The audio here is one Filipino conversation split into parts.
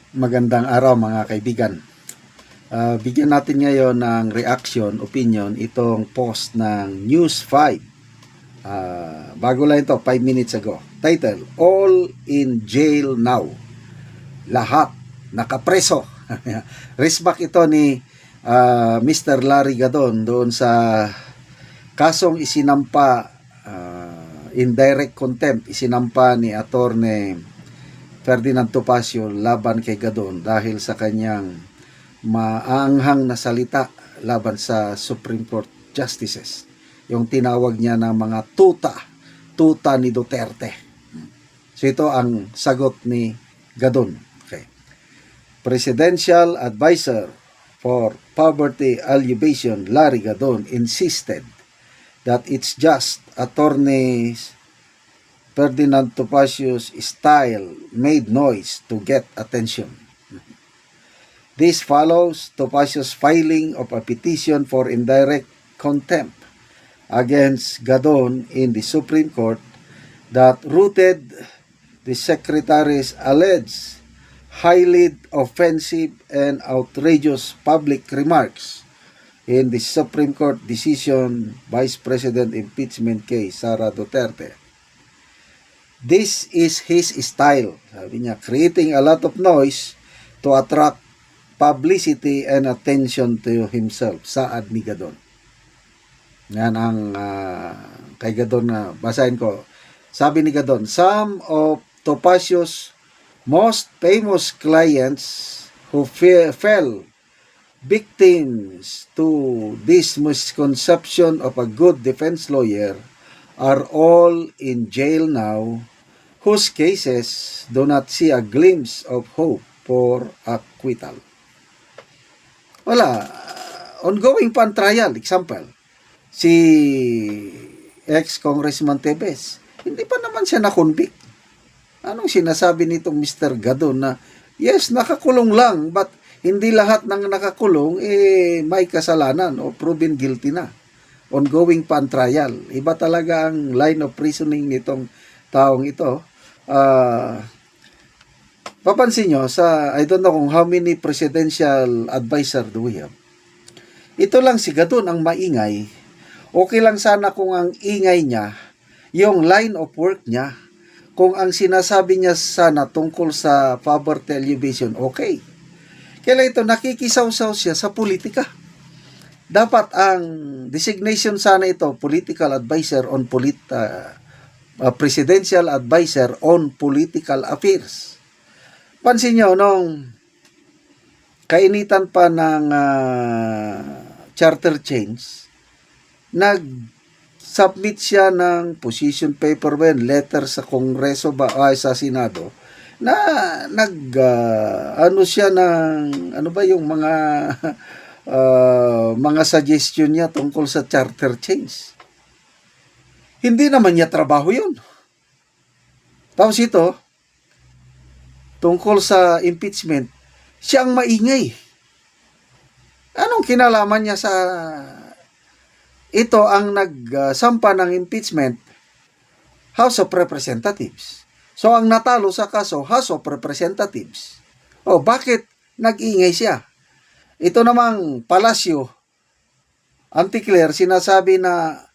Magandang araw mga kaibigan. Bigyan natin ngayon ng reaction, opinion, itong post ng News 5. Bago lang ito, 5 minutes ago. Title, All in Jail Now. Lahat nakapreso. Resback ito ni Mr. Larry Gadon doon sa kasong isinampa, indirect contempt, isinampa ni Attorney Ferdinand Topacio laban kay Gadon dahil sa kanyang maanghang na salita laban sa Supreme Court Justices. Yung tinawag niya ng mga tuta ni Duterte. So ito ang sagot ni Gadon. Okay. Presidential Advisor for Poverty Alleviation Larry Gadon insisted that it's just attorneys Ferdinand Topacio's style made noise to get attention. This follows Topacio's filing of a petition for indirect contempt against Gadon in the Supreme Court that rooted the Secretary's alleged highly offensive and outrageous public remarks in the Supreme Court decision Vice President impeachment case Sara Duterte. This is his style, sabi niya, creating a lot of noise to attract publicity and attention to himself. Saad ni Gadon. Yan ang kay Gadon na basahin ko. Sabi ni Gadon, some of Topacio's most famous clients who fell victims to this misconception of a good defense lawyer are all in jail now, whose cases do not see a glimpse of hope for acquittal. Wala. Ongoing pa ang trial. Example, si ex-Congressman Tevez, hindi pa naman siya na-convict. Anong sinasabi nitong Mr. Gadon na, yes, nakakulong lang, but hindi lahat ng nakakulong may kasalanan o proven guilty na. Ongoing pa ang trial. Iba talaga ang line of reasoning nitong taong ito. Papansin nyo, I don't know kung how many presidential advisor do we have. Ito lang si Gadon ang maingay. Okay lang sana kung ang ingay niya, yung line of work niya, kung ang sinasabi niya sana tungkol sa poverty alleviation, okay. Kaya ito, nakikisaw-saw siya sa politika. Dapat ang designation sana ito, political advisor on presidential advisor on political affairs. Pansin nyo, nung kainitan pa ng charter change, nag-submit siya ng position paper letter sa Kongreso sa Senado, na ano siya ng ano ba yung mga suggestion niya tungkol sa charter change. Hindi naman niya trabaho yun. Tapos ito, tungkol sa impeachment, siya ang maingay. Anong kinalaman niya sa ito ang nagsampa ng impeachment? House of Representatives. So ang natalo sa kaso, House of Representatives. O bakit nag-ingay siya? Ito namang Palacio, Anticler, sinasabi na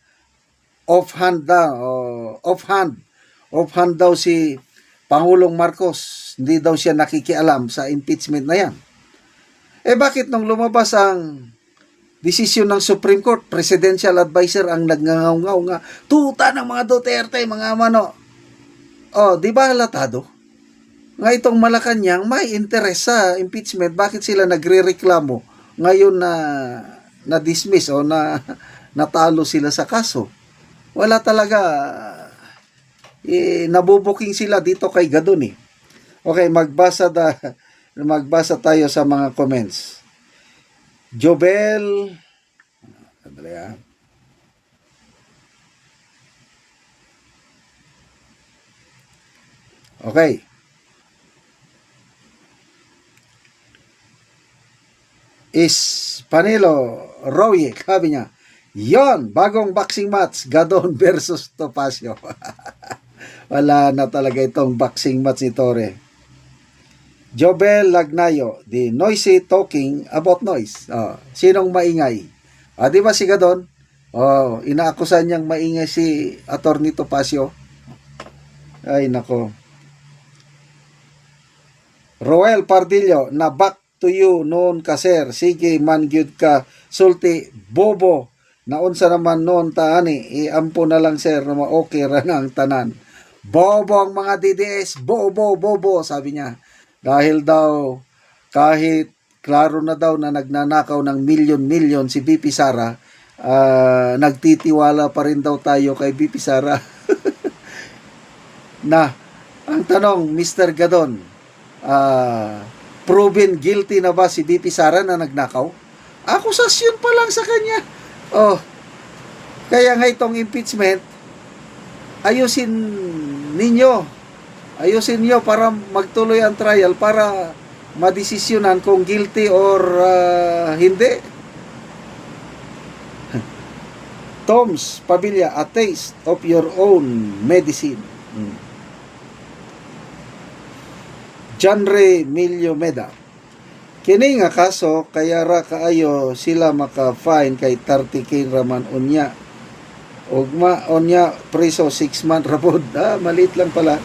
offhand daw si Pangulong Marcos. Hindi daw siya nakikialam sa impeachment na yan. Bakit nung lumabas ang desisyon ng Supreme Court, presidential advisor ang nagngangaw-ngaw nga, tuta ng mga Duterte, mga mano. Di ba halatado? Nga itong Malacanang may interest sa impeachment, bakit sila nagre-reklamo ngayon na dismiss o natalo sila sa kaso? Wala talaga, nabubuking sila dito kay Gadon . Okay, magbasa tayo sa mga comments. Jobel, Andrea. Okay. Panelo Roy, sabi niya, yon, bagong boxing match, Gadon versus Topacio. Wala na talaga itong boxing match ni Torre. Jobel Lagnayo, the noisy talking about noise. Sinong maingay? Di ba si Gadon? Inaakusan niyang maingay si Atty. Topacio. Ay, nako. Roel Pardillo, na back to you noon ka sir. Sige, man gyud ka. Sulti, bobo. Naunsa naman noon taani. Iampo na lang sir na okay ra na ang tanan. Bobo ang mga DDS. Bobo, bobo, sabi niya. Dahil daw, kahit klaro na daw na nagnanakaw ng milyon-milyon si BP Sara, nagtitiwala pa rin daw tayo kay BP Sara. Na, ang tanong, Mr. Gadon, proven guilty na ba si BP Sara na nagnakaw? Akusasyon pa lang sa kanya. Kaya nga itong impeachment, ayusin niyo para magtuloy ang trial para madesisyonan kung guilty or hindi. Tom's Pavilla, a taste of your own medicine. Janre Milyomeda, kini nga kaso kaya ra kaayo sila maka-fine kay 30K raman unya. Ugma unya preso 6 months rapod. Maliit lang pala.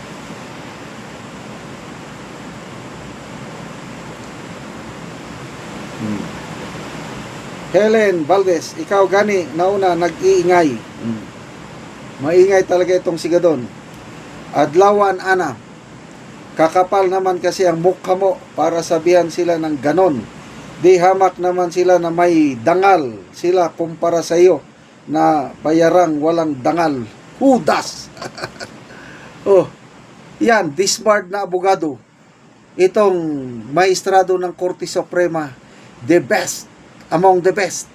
Helen Valdez, ikaw gani nauna nag-iingay. Maingay talaga itong si Gadon. Adlawan Ana, kakapal naman kasi ang mukha mo para sabihan sila ng ganon. Di hamak naman sila na may dangal sila kumpara sa iyo na bayarang walang dangal. Hudas! Yan, disbarred na abogado. Itong maestrado ng Korte Suprema, the best among the best.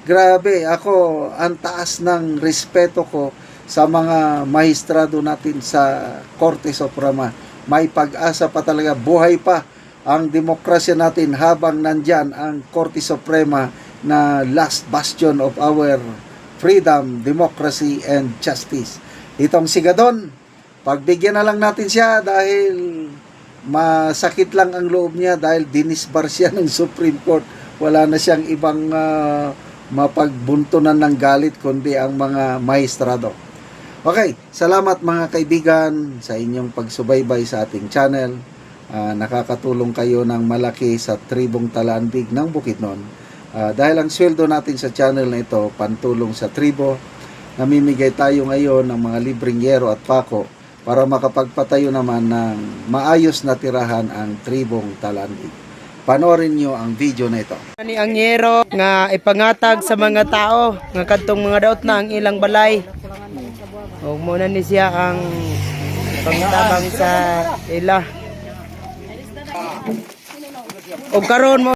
Grabe, ako ang taas ng respeto ko sa mga maestrado natin sa Korte Suprema. May pag-asa pa talaga, buhay pa ang demokrasya natin habang nandyan ang Korte Suprema na last bastion of our freedom, democracy, and justice. Itong si Gadon, pagbigyan na lang natin siya dahil masakit lang ang loob niya dahil dinisbar siya ng Supreme Court. Wala na siyang ibang mapagbuntunan ng galit kundi ang mga maestrado. Okay, salamat mga kaibigan sa inyong pagsubaybay sa ating channel. Nakakatulong kayo ng malaki sa tribong Talandig ng Bukidnon. Dahil ang sweldo natin sa channel na ito, pantulong sa tribo, namimigay tayo ngayon ng mga libreng yero at pako para makapagpatayo naman ng maayos na tirahan ang tribong Talandig. Panoorin nyo ang video na ito. Ani ang yero nga ipangatag sa mga tao nga kadtong mga daot na ang ilang balay. O muna ni siya ang pangtabang sa ila. O karon mo